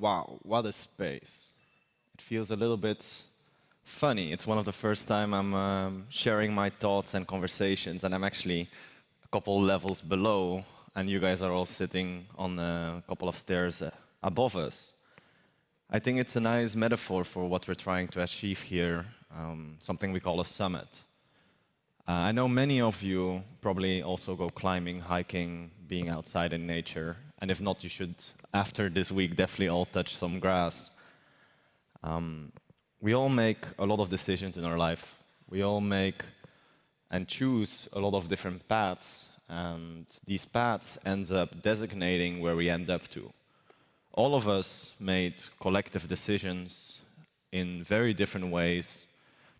wow, what a space. It feels a little bit funny. It's one of the first time I'm sharing my thoughts and conversations, and I'm actually a couple levels below, and you guys are all sitting on a couple of stairs above us. I think it's a nice metaphor for what we're trying to achieve here, something we call a summit. I know many of you probably also go climbing, hiking, being outside in nature, and if not, you should, after this week, definitely all touch some grass. We all make a lot of decisions in our life. We all make and choose a lot of different paths, and these paths end up designating where we end up to. All of us made collective decisions in very different ways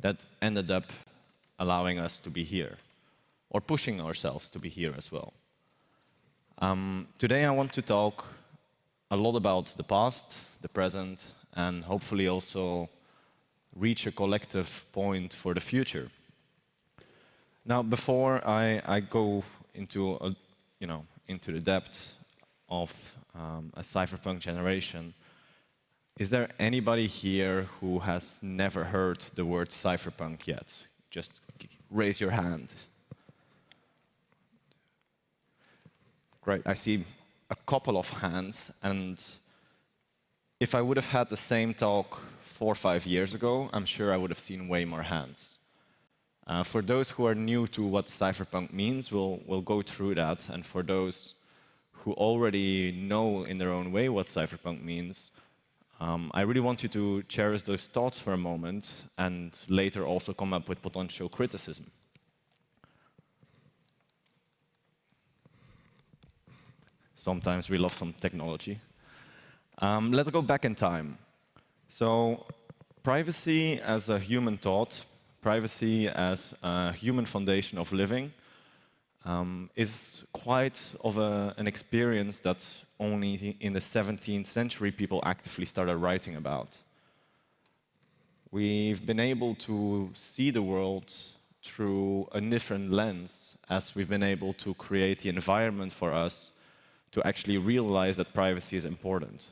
that ended up allowing us to be here, or pushing ourselves to be here as well. Today I want to talk a lot about the past, the present, and hopefully also reach a collective point for the future. Now, before I go into into the depth of a cypherpunk generation, is there anybody here who has never heard the word cypherpunk yet? Just raise your hand. Great, I see a couple of hands, and if I would have had the same talk 4 or 5 years ago, I'm sure I would have seen way more hands. For those who are new to what cypherpunk means, we'll go through that, and for those who already know in their own way what cypherpunk means, I really want you to cherish those thoughts for a moment and later also come up with potential criticism. Sometimes we love some technology. Let's go back in time. So, privacy as a human thought, privacy as a human foundation of living, is quite of an experience that only in the 17th century people actively started writing about. We've been able to see the world through a different lens as we've been able to create the environment for us to actually realize that privacy is important.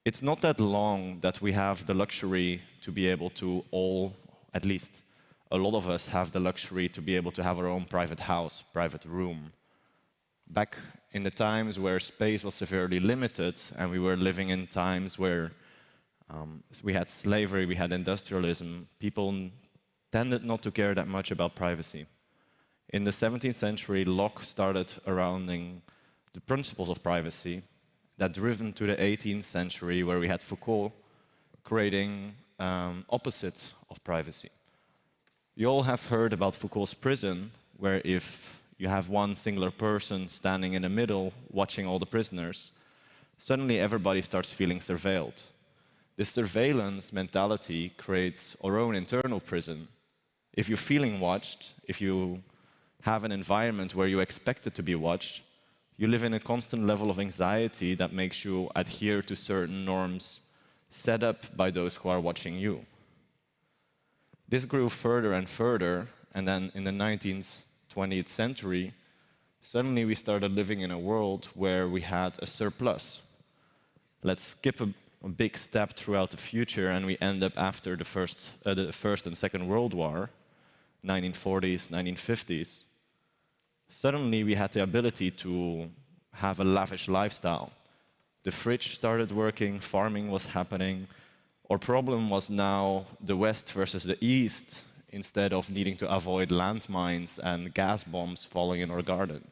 It's not that long that we have the luxury to be able to all, at least a lot of us have the luxury to be able to have our own private house, private room. Back in the times where space was severely limited and we were living in times where we had slavery, we had industrialism, people tended not to care that much about privacy. In the 17th century, Locke started surrounding the principles of privacy that driven to the 18th century where we had Foucault creating opposite of privacy. You all have heard about Foucault's prison, where if you have one singular person standing in the middle watching all the prisoners, suddenly everybody starts feeling surveilled. This surveillance mentality creates our own internal prison. If you're feeling watched, if you have an environment where you expect it to be watched, you live in a constant level of anxiety that makes you adhere to certain norms set up by those who are watching you. This grew further and further, and then in the 19th, 20th century, suddenly we started living in a world where we had a surplus. Let's skip a big step throughout the future, and we end up after the First and Second World War, 1940s, 1950s. Suddenly we had the ability to have a lavish lifestyle. The fridge started working, farming was happening. Our problem was now the West versus the East, instead of needing to avoid landmines and gas bombs falling in our garden.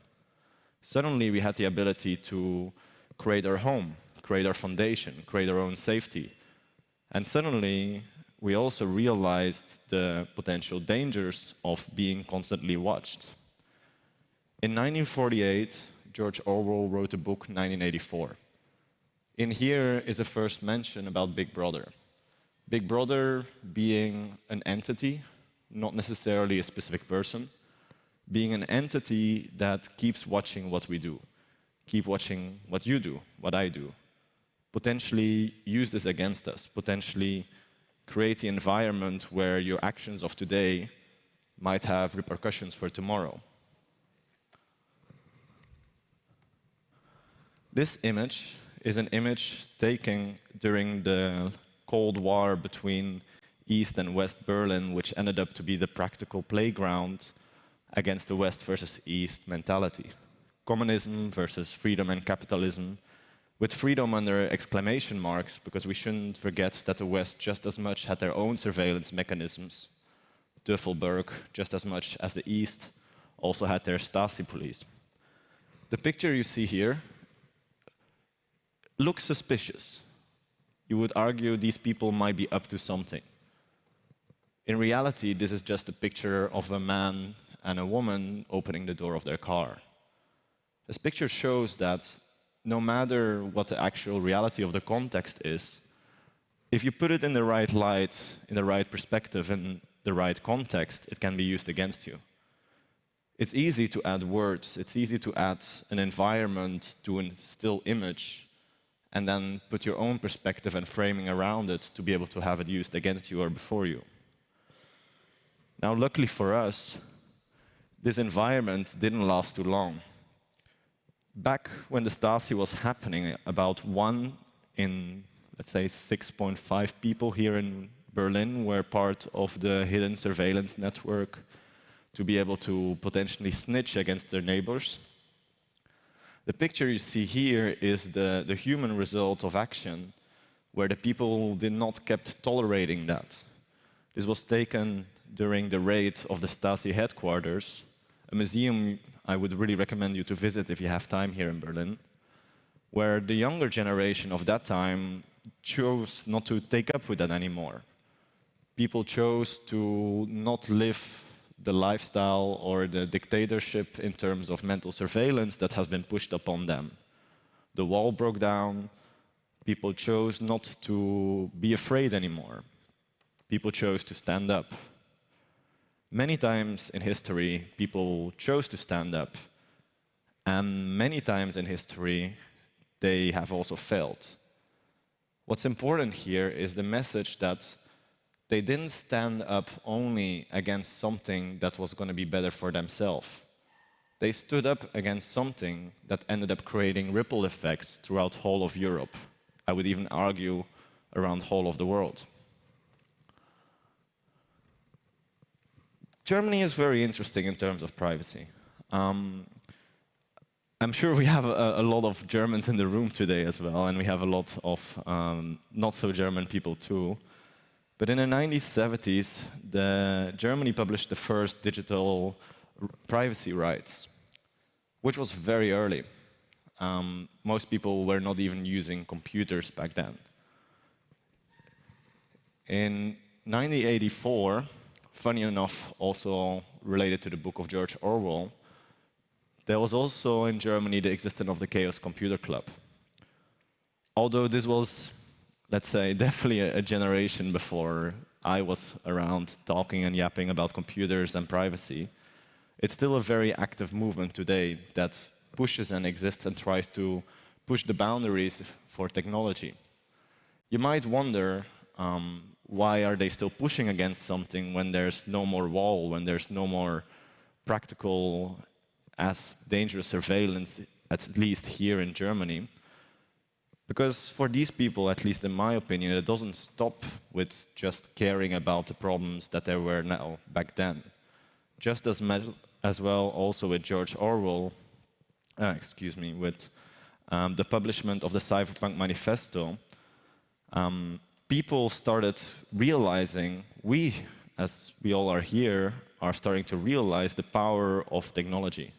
Suddenly we had the ability to create our home, create our foundation, create our own safety. And suddenly we also realized the potential dangers of being constantly watched. In 1948, George Orwell wrote the book 1984. In here is a first mention about Big Brother. Big Brother being an entity, not necessarily a specific person, being an entity that keeps watching what we do, keep watching what you do, what I do, potentially use this against us, potentially create the environment where your actions of today might have repercussions for tomorrow. This image is an image taken during the Cold War between East and West Berlin, which ended up to be the practical playground against the West versus East mentality. Communism versus freedom and capitalism, with freedom under exclamation marks, because we shouldn't forget that the West just as much had their own surveillance mechanisms, Duffelberg, just as much as the East also had their Stasi police. The picture you see here looks suspicious. You would argue these people might be up to something. In reality, this is just a picture of a man and a woman opening the door of their car. This picture shows that no matter what the actual reality of the context is, if you put it in the right light, in the right perspective, in the right context, it can be used against you. It's easy to add words, it's easy to add an environment to a still image, and then put your own perspective and framing around it to be able to have it used against you or before you. Now, luckily for us, this environment didn't last too long. Back when the Stasi was happening, about 1 in, let's say, 6.5 people here in Berlin were part of the hidden surveillance network to be able to potentially snitch against their neighbors. The picture you see here is the human result of action, where the people did not kept tolerating that. This was taken during the raid of the Stasi headquarters, a museum I would really recommend you to visit if you have time here in Berlin, where the younger generation of that time chose not to take up with that anymore. People chose to not live the lifestyle or the dictatorship in terms of mental surveillance that has been pushed upon them. The wall broke down. People chose not to be afraid anymore. People chose to stand up. Many times in history, people chose to stand up, and many times in history, they have also failed. What's important here is the message that they didn't stand up only against something that was going to be better for themselves. They stood up against something that ended up creating ripple effects throughout the whole of Europe. I would even argue around the whole of the world. Germany is very interesting in terms of privacy. I'm sure we have a lot of Germans in the room today as well, and we have a lot of not-so-German people too. But in the 1970s, Germany published the first digital privacy rights, which was very early. Most people were not even using computers back then. In 1984, funny enough, also related to the book of George Orwell, there was also in Germany the existence of the Chaos Computer Club. Although this was, let's say, definitely a generation before I was around talking and yapping about computers and privacy, it's still a very active movement today that pushes and exists and tries to push the boundaries for technology. You might wonder, why are they still pushing against something when there's no more wall, when there's no more practical as dangerous surveillance, at least here in Germany? Because for these people, at least in my opinion, it doesn't stop with just caring about the problems that there were now back then. Just as well also with George Orwell, with the publishment of the Cypherpunk manifesto, people started realizing, as we all are here, are starting to realize the power of technology.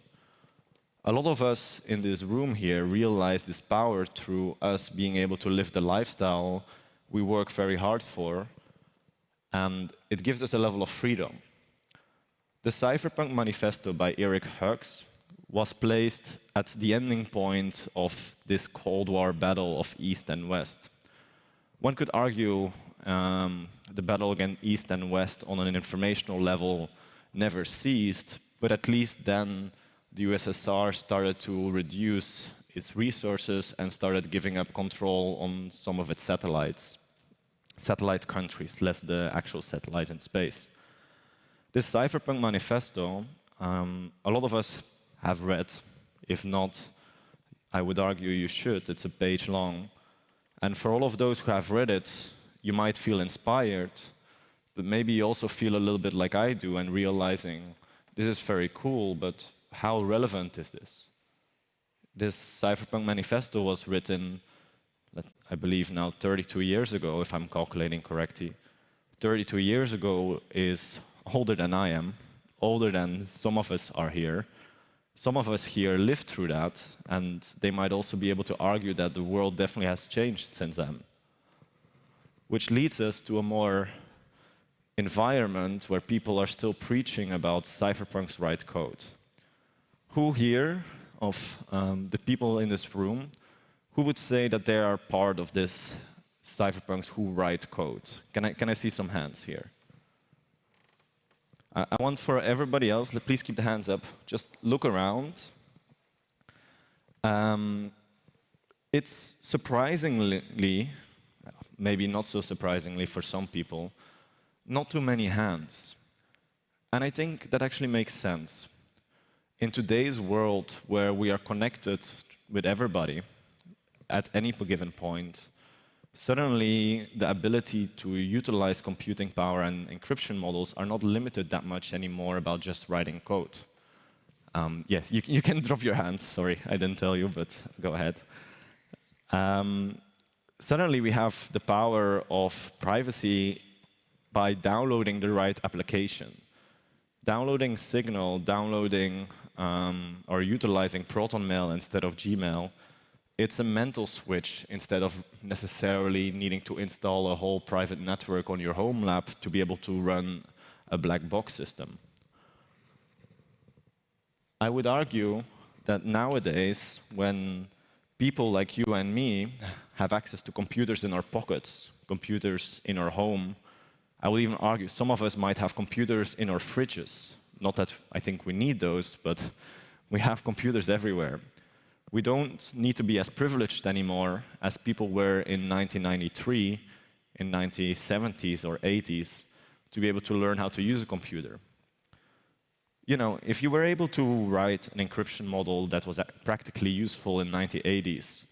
A lot of us in this room here realize this power through us being able to live the lifestyle we work very hard for, and it gives us a level of freedom. The Cypherpunk manifesto by Eric Hux was placed at the ending point of this Cold War battle of East and West. One could argue the battle against East and West on an informational level never ceased, but at least then the USSR started to reduce its resources and started giving up control on some of its satellites. Satellite countries, less the actual satellite in space. This Cypherpunk manifesto, a lot of us have read. If not, I would argue you should. It's a page long. And for all of those who have read it, you might feel inspired, but maybe you also feel a little bit like I do and realizing this is very cool, but how relevant is this? This Cypherpunk manifesto was written, I believe now 32 years ago, if I'm calculating correctly. 32 years ago is older than I am, older than some of us are here. Some of us here lived through that, and they might also be able to argue that the world definitely has changed since then. Which leads us to a more environment where people are still preaching about cypherpunks write code. Who here of the people in this room, who would say that they are part of this cypherpunks who write code? Can I see some hands here? I want for everybody else, please keep the hands up, just look around. It's surprisingly, maybe not so surprisingly for some people, not too many hands. And I think that actually makes sense. In today's world where we are connected with everybody at any given point, suddenly the ability to utilize computing power and encryption models are not limited that much anymore about just writing code. Yeah, you can drop your hands. Sorry, I didn't tell you, but go ahead. Suddenly we have the power of privacy by downloading the right application. Downloading Signal, downloading or utilizing ProtonMail instead of Gmail, it's a mental switch instead of necessarily needing to install a whole private network on your home lab to be able to run a black box system. I would argue that nowadays, when people like you and me have access to computers in our pockets, computers in our home, I would even argue some of us might have computers in our fridges. Not that I think we need those, but we have computers everywhere. We don't need to be as privileged anymore as people were in 1993, in 1970s or 80s, to be able to learn how to use a computer. You know, if you were able to write an encryption model that was practically useful in 1980s,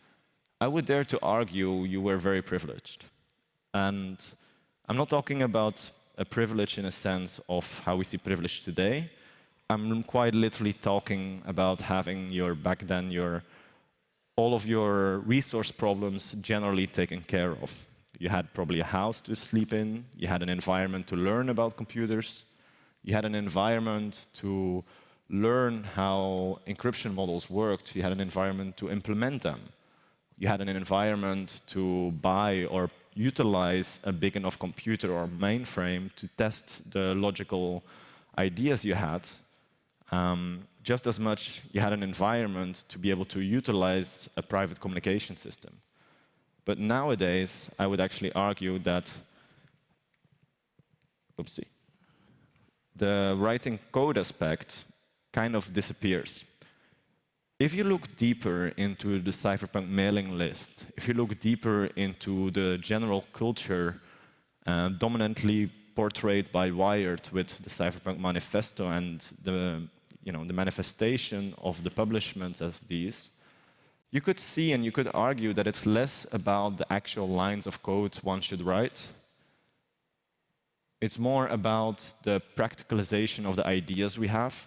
I would dare to argue you were very privileged. And I'm not talking about a privilege in a sense of how we see privilege today. I'm quite literally talking about having back then all of your resource problems generally taken care of. You had probably a house to sleep in, you had an environment to learn about computers, you had an environment to learn how encryption models worked, you had an environment to implement them, you had an environment to buy or utilize a big enough computer or mainframe to test the logical ideas you had. Just as much, you had an environment to be able to utilize a private communication system. But nowadays, I would actually argue that the writing code aspect kind of disappears. If you look deeper into the Cypherpunk mailing list, if you look deeper into the general culture dominantly portrayed by Wired with the Cypherpunk manifesto and the manifestation of the publishments of these, you could see and you could argue that it's less about the actual lines of code one should write. It's more about the practicalization of the ideas we have,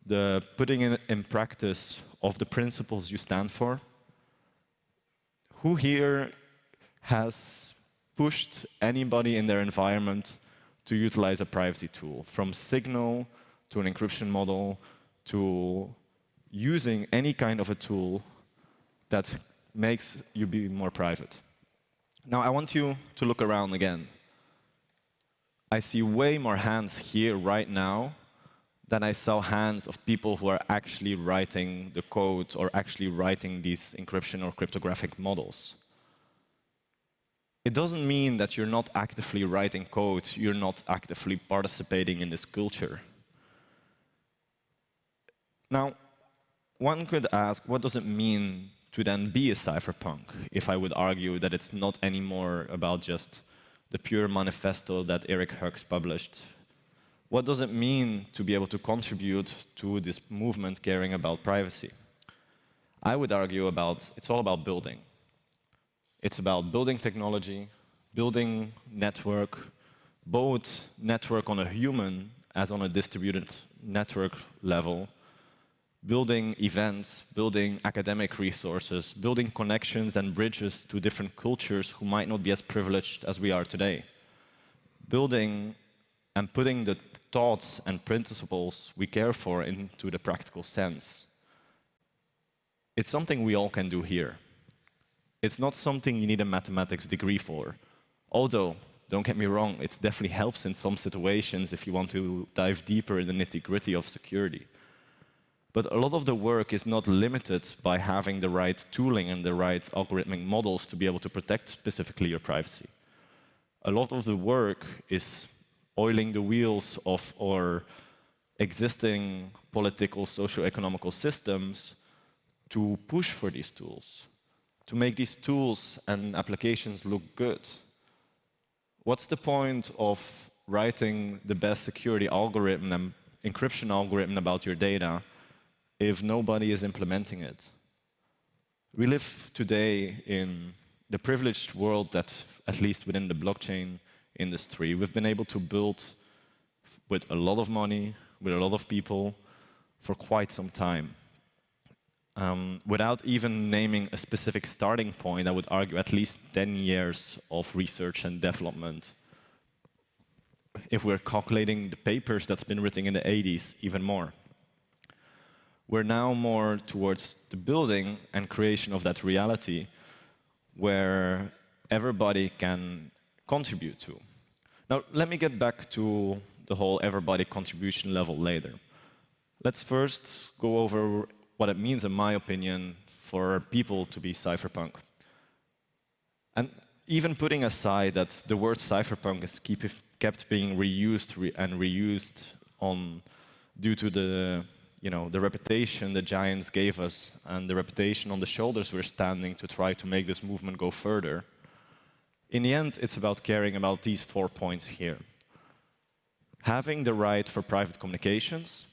the putting in practice of the principles you stand for. Who here has pushed anybody in their environment to utilize a privacy tool, from Signal to an encryption model to using any kind of a tool that makes you be more private? Now, I want you to look around again. I see way more hands here right now than I saw hands of people who are actually writing the code or actually writing these encryption or cryptographic models. It doesn't mean that you're not actively writing code, you're not actively participating in this culture. Now, one could ask, what does it mean to then be a cypherpunk, if I would argue that it's not anymore about just the pure manifesto that Eric Hux published? What does it mean to be able to contribute to this movement caring about privacy? I would argue it's all about building. It's about building technology, building network, both network on a human as on a distributed network level, building events, building academic resources, building connections and bridges to different cultures who might not be as privileged as we are today. Building and putting the thoughts and principles we care for into the practical sense. It's something we all can do here. It's not something you need a mathematics degree for. Although, don't get me wrong, it definitely helps in some situations if you want to dive deeper in the nitty-gritty of security. But a lot of the work is not limited by having the right tooling and the right algorithmic models to be able to protect specifically your privacy. A lot of the work is oiling the wheels of our existing political, socio-economical systems to push for these tools, to make these tools and applications look good. What's the point of writing the best security algorithm and encryption algorithm about your data if nobody is implementing it? We live today in the privileged world that, at least within the blockchain industry, we've been able to build with a lot of money, with a lot of people, for quite some time. Without even naming a specific starting point, I would argue at least 10 years of research and development. If we're calculating the papers that's been written in the 80s, even more. We're now more towards the building and creation of that reality where everybody can contribute to. Now, let me get back to the whole everybody contribution level later. Let's first go over what it means, in my opinion, for people to be cypherpunk. And even putting aside that the word cypherpunk is kept being reused and reused due to the reputation the giants gave us and the reputation on the shoulders we're standing to try to make this movement go further. In the end, it's about caring about these 4 points here. Having the right for private communications.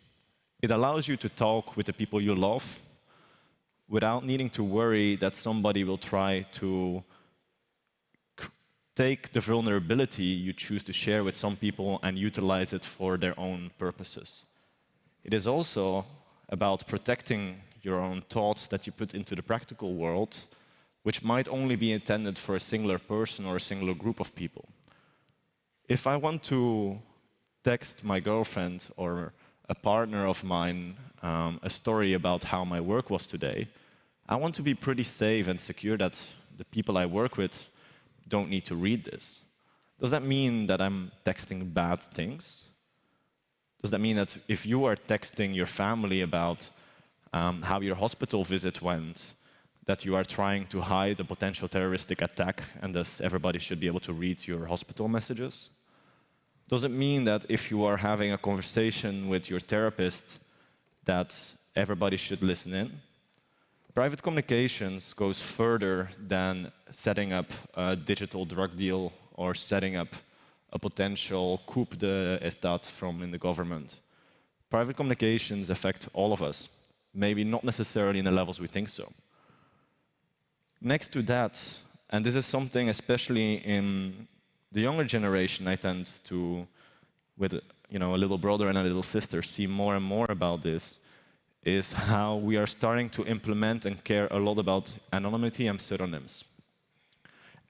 It allows you to talk with the people you love without needing to worry that somebody will try to take the vulnerability you choose to share with some people and utilize it for their own purposes. It is also about protecting your own thoughts that you put into the practical world, which might only be intended for a singular person or a singular group of people. If I want to text my girlfriend or a partner of mine a story about how my work was today, I want to be pretty safe and secure that the people I work with don't need to read this. Does that mean that I'm texting bad things? Does that mean that if you are texting your family about how your hospital visit went, that you are trying to hide a potential terroristic attack and thus everybody should be able to read your hospital messages? Does it mean that if you are having a conversation with your therapist, that everybody should listen in? Private communications goes further than setting up a digital drug deal or setting up a potential coup d'etat from in the government. Private communications affect all of us, maybe not necessarily in the levels we think so. Next to that, and this is something especially in the younger generation, I tend to, with a little brother and a little sister, see more and more about this, is how we are starting to implement and care a lot about anonymity and pseudonyms.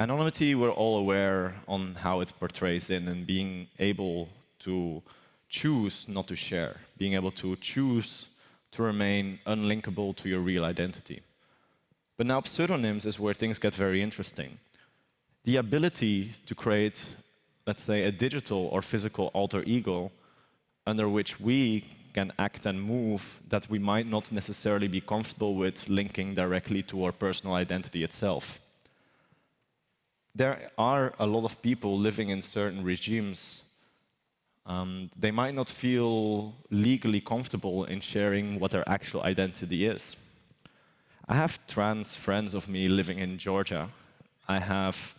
Anonymity, we're all aware on how it portrays in and being able to choose not to share, being able to choose to remain unlinkable to your real identity. But now pseudonyms is where things get very interesting. The ability to create, let's say, a digital or physical alter ego under which we can act and move that we might not necessarily be comfortable with linking directly to our personal identity itself. There are a lot of people living in certain regimes. They might not feel legally comfortable in sharing what their actual identity is. I have trans friends of me living in Georgia. I have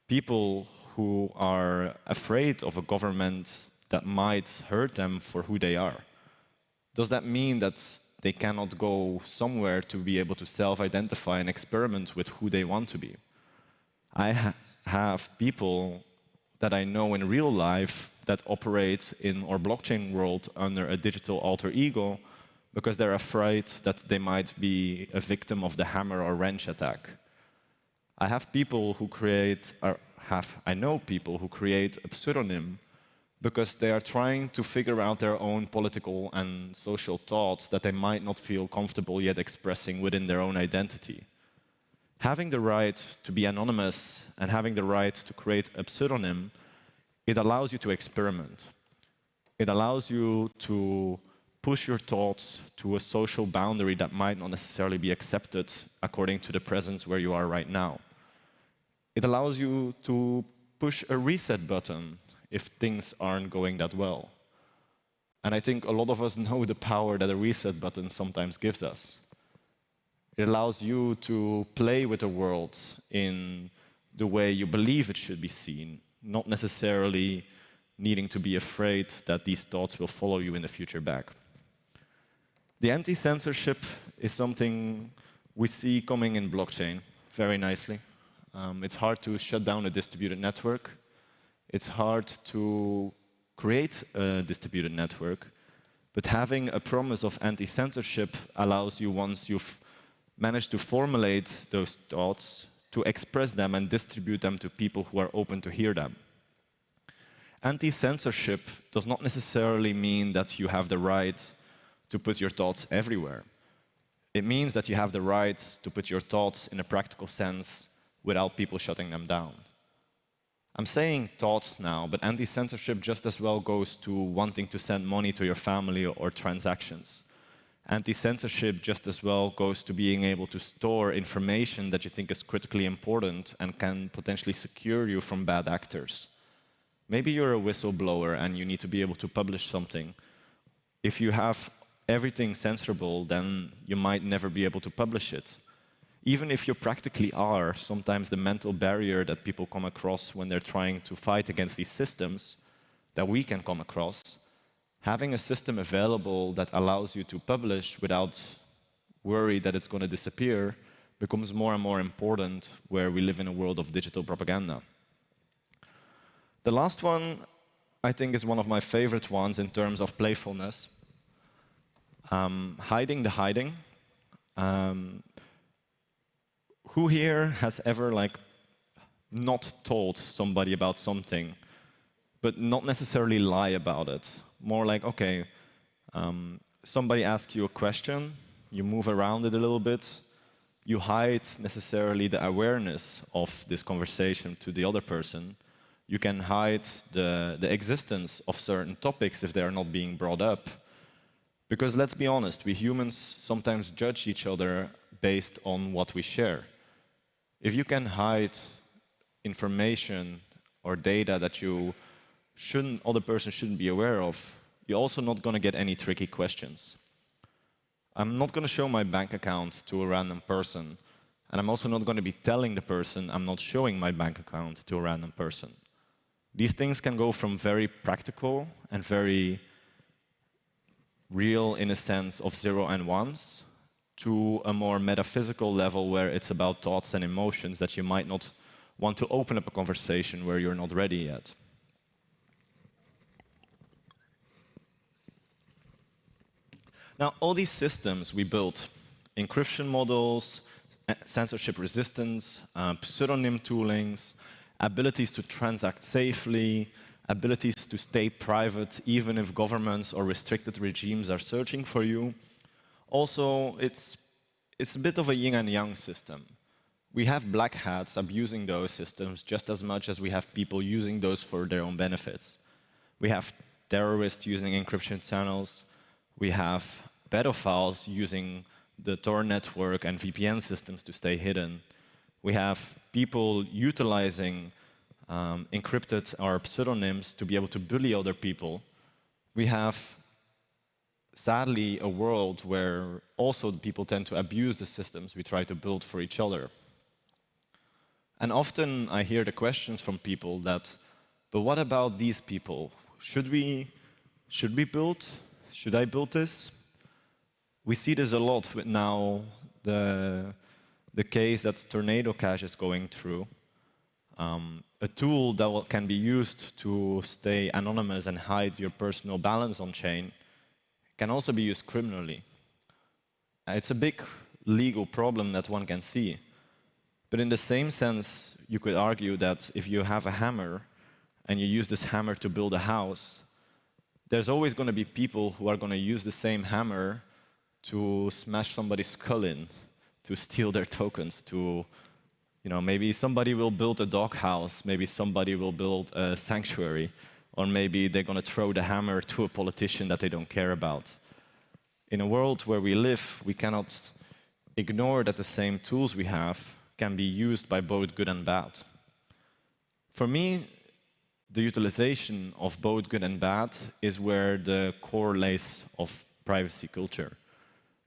people who are afraid of a government that might hurt them for who they are. Does that mean that they cannot go somewhere to be able to self-identify and experiment with who they want to be. I have people that I know in real life that operate in our blockchain world under a digital alter ego because they're afraid that they might be a victim of the hammer or wrench attack. I have people who create, I know people who create a pseudonym because they are trying to figure out their own political and social thoughts that they might not feel comfortable yet expressing within their own identity. Having the right to be anonymous and having the right to create a pseudonym, it allows you to experiment. It allows you to push your thoughts to a social boundary that might not necessarily be accepted according to the presence where you are right now. It allows you to push a reset button if things aren't going that well. And I think a lot of us know the power that a reset button sometimes gives us. It allows you to play with the world in the way you believe it should be seen, not necessarily needing to be afraid that these thoughts will follow you in the future back. The anti-censorship is something we see coming in blockchain very nicely. It's hard to shut down a distributed network. It's hard to create a distributed network. But having a promise of anti-censorship allows you, once you've managed to formulate those thoughts, to express them and distribute them to people who are open to hear them. Anti-censorship does not necessarily mean that you have the right to put your thoughts everywhere. It means that you have the right to put your thoughts in a practical sense without people shutting them down. I'm saying thoughts now, but anti-censorship just as well goes to wanting to send money to your family or transactions. Anti-censorship just as well goes to being able to store information that you think is critically important and can potentially secure you from bad actors. Maybe you're a whistleblower and you need to be able to publish something. If you have everything censorable, then you might never be able to publish it. Even if you practically are, sometimes the mental barrier that people come across when they're trying to fight against these systems that we can come across, having a system available that allows you to publish without worry that it's going to disappear becomes more and more important where we live in a world of digital propaganda. The last one, I think, is one of my favorite ones in terms of playfulness. Hiding the hiding. Who here has ever not told somebody about something, but not necessarily lie about it? More like, okay, somebody asks you a question, you move around it a little bit, you hide necessarily the awareness of this conversation to the other person. You can hide the existence of certain topics if they are not being brought up. Because let's be honest, we humans sometimes judge each other based on what we share. If you can hide information or data that other person shouldn't be aware of, you're also not going to get any tricky questions. I'm not going to show my bank account to a random person, and I'm also not going to be telling the person I'm not showing my bank account to a random person. These things can go from very practical and very real in a sense of zero and ones to a more metaphysical level where it's about thoughts and emotions that you might not want to open up a conversation where you're not ready yet. Now, all these systems we built, encryption models, censorship resistance, pseudonym toolings, abilities to transact safely, abilities to stay private even if governments or restricted regimes are searching for you. Also, it's a bit of a yin and yang system. We have black hats abusing those systems just as much as we have people using those for their own benefits. We have terrorists using encryption channels. We have pedophiles using the Tor network and VPN systems to stay hidden. We have people utilizing encrypted or pseudonyms to be able to bully other people. We have, sadly, a world where also people tend to abuse the systems we try to build for each other. And often I hear the questions from people that, but what about these people? Should I build this? We see this a lot with now the case that Tornado Cash is going through. A tool that can be used to stay anonymous and hide your personal balance on chain can also be used criminally. It's a big legal problem that one can see. But in the same sense, you could argue that if you have a hammer and you use this hammer to build a house, there's always going to be people who are going to use the same hammer to smash somebody's skull in, to steal their tokens, to, maybe somebody will build a doghouse, maybe somebody will build a sanctuary, or maybe they're going to throw the hammer to a politician that they don't care about. In a world where we live, we cannot ignore that the same tools we have can be used by both good and bad. For me, the utilization of both good and bad is where the core lays of privacy culture.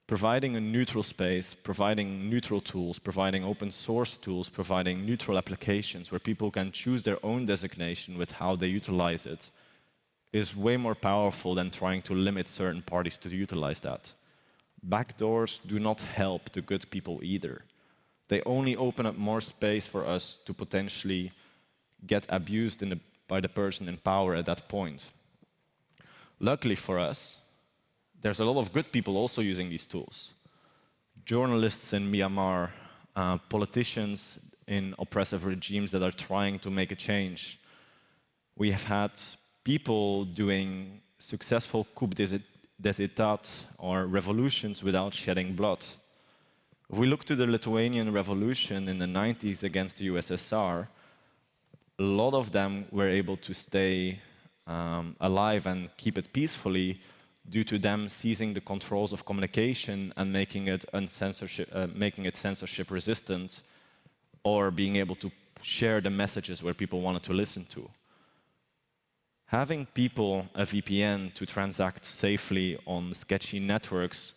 Providing a neutral space, providing neutral tools, providing open source tools, providing neutral applications where people can choose their own designation with how they utilize it is way more powerful than trying to limit certain parties to utilize that. Backdoors do not help the good people either. They only open up more space for us to potentially get abused by the person in power at that point. Luckily for us, there's a lot of good people also using these tools. Journalists in Myanmar, politicians in oppressive regimes that are trying to make a change. We have had people doing successful coup d'état or revolutions without shedding blood. If we look to the Lithuanian revolution in the 90s against the USSR, a lot of them were able to stay alive and keep it peacefully due to them seizing the controls of communication and making it censorship resistant, or being able to share the messages where people wanted to listen to. Having people a VPN to transact safely on sketchy networks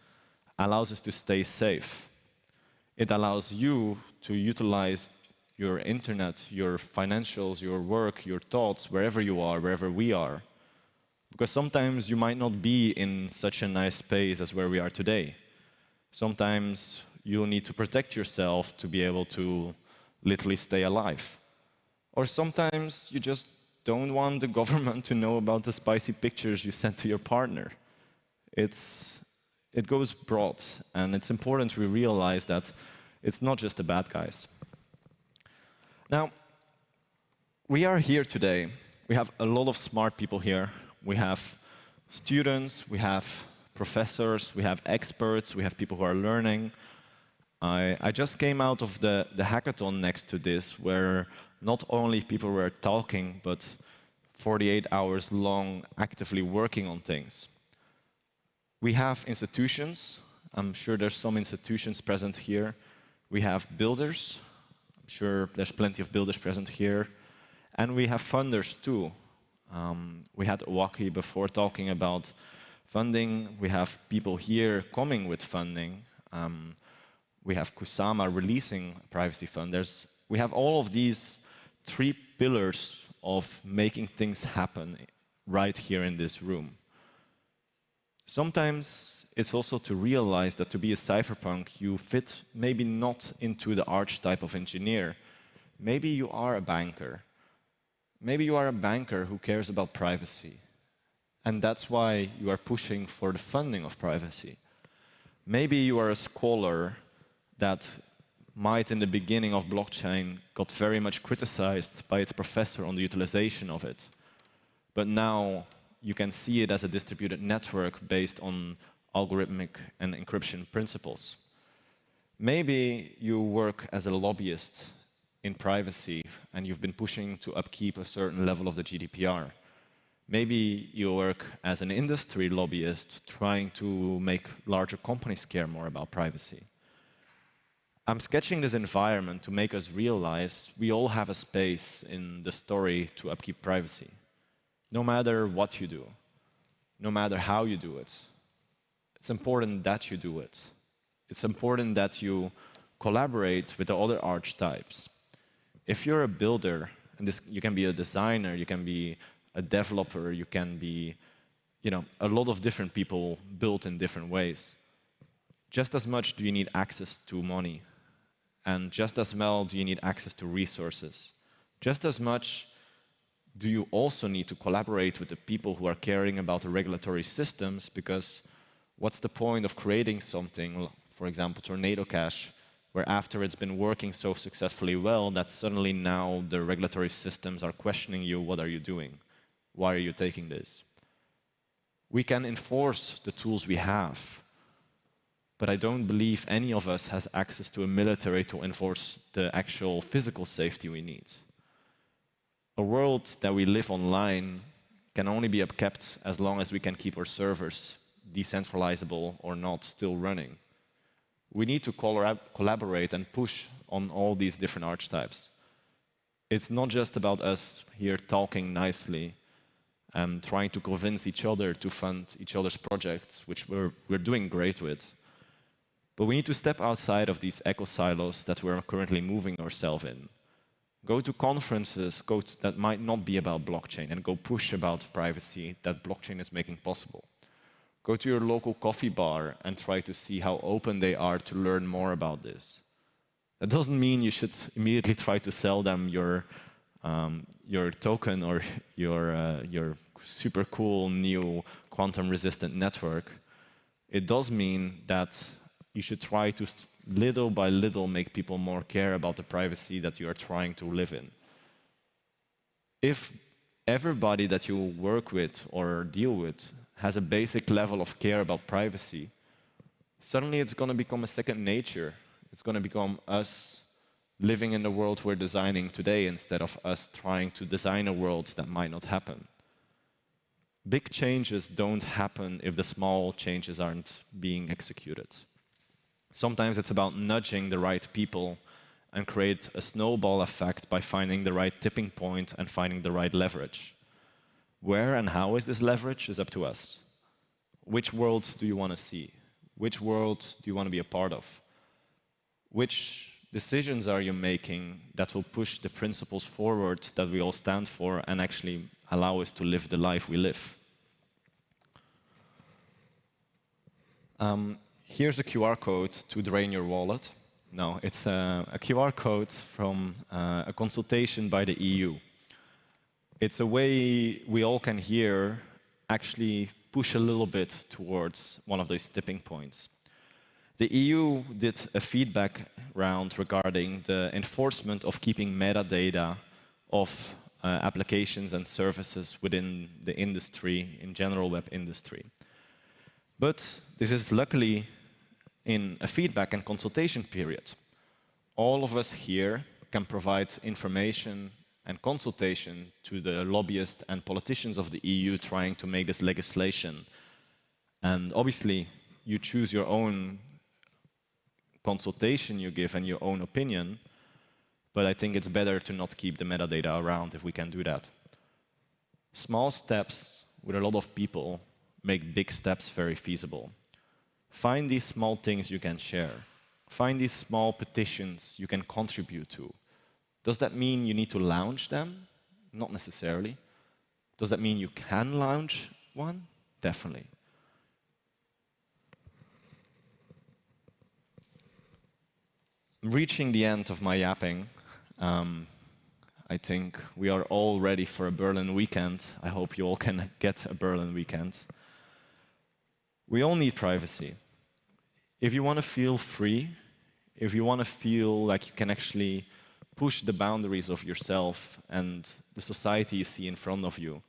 allows us to stay safe. It allows you to utilize your internet, your financials, your work, your thoughts, wherever you are, wherever we are. Because sometimes you might not be in such a nice space as where we are today. Sometimes you'll need to protect yourself to be able to literally stay alive. Or sometimes you just don't want the government to know about the spicy pictures you sent to your partner. It goes broad, and it's important we realize that it's not just the bad guys. Now, we are here today. We have a lot of smart people here. We have students, we have professors, we have experts, we have people who are learning. I just came out of the hackathon next to this, where not only people were talking, but 48 hours long actively working on things. We have institutions. I'm sure there's some institutions present here. We have builders. I'm sure there's plenty of builders present here. And we have funders too. We had Waki before talking about funding. We have people here coming with funding. We have Kusama releasing a privacy fund. We have all of these three pillars of making things happen right here in this room. Sometimes it's also to realize that to be a cypherpunk, you fit maybe not into the archetype of engineer. Maybe you are a banker. Maybe you are a banker who cares about privacy. And that's why you are pushing for the funding of privacy. Maybe you are a scholar that might, in the beginning of blockchain, got very much criticized by its professor on the utilization of it. But now you can see it as a distributed network based on algorithmic and encryption principles. Maybe you work as a lobbyist in privacy and you've been pushing to upkeep a certain level of the GDPR. Maybe you work as an industry lobbyist trying to make larger companies care more about privacy. I'm sketching this environment to make us realize we all have a space in the story to upkeep privacy. No matter what you do, no matter how you do it, it's important that you do it. It's important that you collaborate with the other archetypes. If you're a builder, and you can be a designer, you can be a developer, you can be, a lot of different people built in different ways. just as much do you need access to money. And just as well do you need access to resources. Just as much do you also need to collaborate with the people who are caring about the regulatory systems, because what's the point of creating something, for example, Tornado Cash, where after it's been working so successfully well that suddenly now the regulatory systems are questioning you, what are you doing? Why are you taking this? We can enforce the tools we have, but I don't believe any of us has access to a military to enforce the actual physical safety we need. A world that we live online can only be kept as long as we can keep our servers decentralizable or not still running. We need to collaborate and push on all these different archetypes. It's not just about us here talking nicely and trying to convince each other to fund each other's projects, which we're doing great with. But we need to step outside of these echo silos that we're currently moving ourselves in. Go to conferences that might not be about blockchain and go push about privacy that blockchain is making possible. Go to your local coffee bar and try to see how open they are to learn more about this. That doesn't mean you should immediately try to sell them your token or your super cool new quantum-resistant network. It does mean that you should try to little by little make people more care about the privacy that you are trying to live in. If everybody that you work with or deal with has a basic level of care about privacy, suddenly it's going to become a second nature. It's going to become us living in the world we're designing today instead of us trying to design a world that might not happen. Big changes don't happen if the small changes aren't being executed. Sometimes it's about nudging the right people and create a snowball effect by finding the right tipping point and finding the right leverage. Where and how is this leverage is up to us. Which world do you want to see? Which world do you want to be a part of? Which decisions are you making that will push the principles forward that we all stand for and actually allow us to live the life we live? Here's a QR code to drain your wallet. No, it's a QR code from a consultation by the EU. It's a way we all can here actually push a little bit towards one of those tipping points. The EU did a feedback round regarding the enforcement of keeping metadata of applications and services within the industry, in general web industry. But this is luckily in a feedback and consultation period. All of us here can provide information and consultation to the lobbyists and politicians of the EU trying to make this legislation. And obviously, you choose your own consultation you give and your own opinion, but I think it's better to not keep the metadata around if we can do that. Small steps with a lot of people make big steps very feasible. Find these small things you can share. Find these small petitions you can contribute to. Does that mean you need to launch them? Not necessarily. Does that mean you can launch one? Definitely. I'm reaching the end of my yapping. I think we are all ready for a Berlin weekend. I hope you all can get a Berlin weekend. We all need privacy. If you want to feel free, if you want to feel like you can actually push the boundaries of yourself and the society you see in front of you,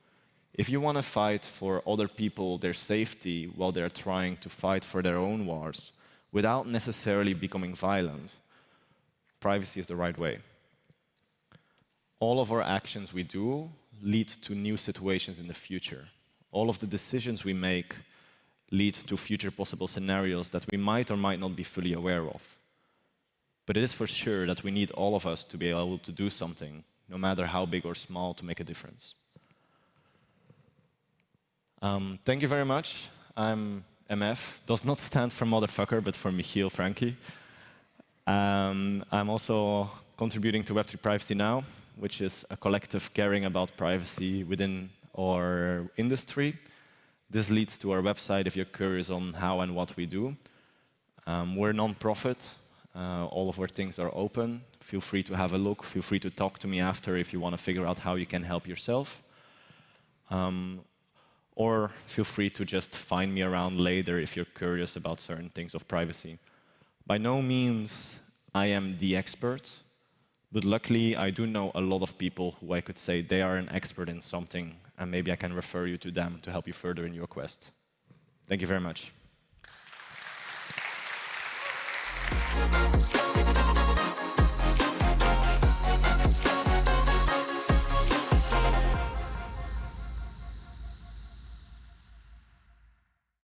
if you want to fight for other people, their safety, while they're trying to fight for their own wars, without necessarily becoming violent, privacy is the right way. All of our actions we do lead to new situations in the future. All of the decisions we make lead to future possible scenarios that we might or might not be fully aware of. But it is for sure that we need all of us to be able to do something, no matter how big or small, to make a difference. Thank you very much. I'm MF. Does not stand for motherfucker, but for Michiel Frankie. I'm also contributing to Web3 Privacy Now, which is a collective caring about privacy within our industry. This leads to our website if you're curious on how and what we do. We're non-profit. All of our things are open. Feel free to have a look. Feel free to talk to me after if you want to figure out how you can help yourself. Or feel free to just find me around later if you're curious about certain things of privacy. By no means I am the expert, but luckily I do know a lot of people who I could say they are an expert in something, and maybe I can refer you to them to help you further in your quest. Thank you very much.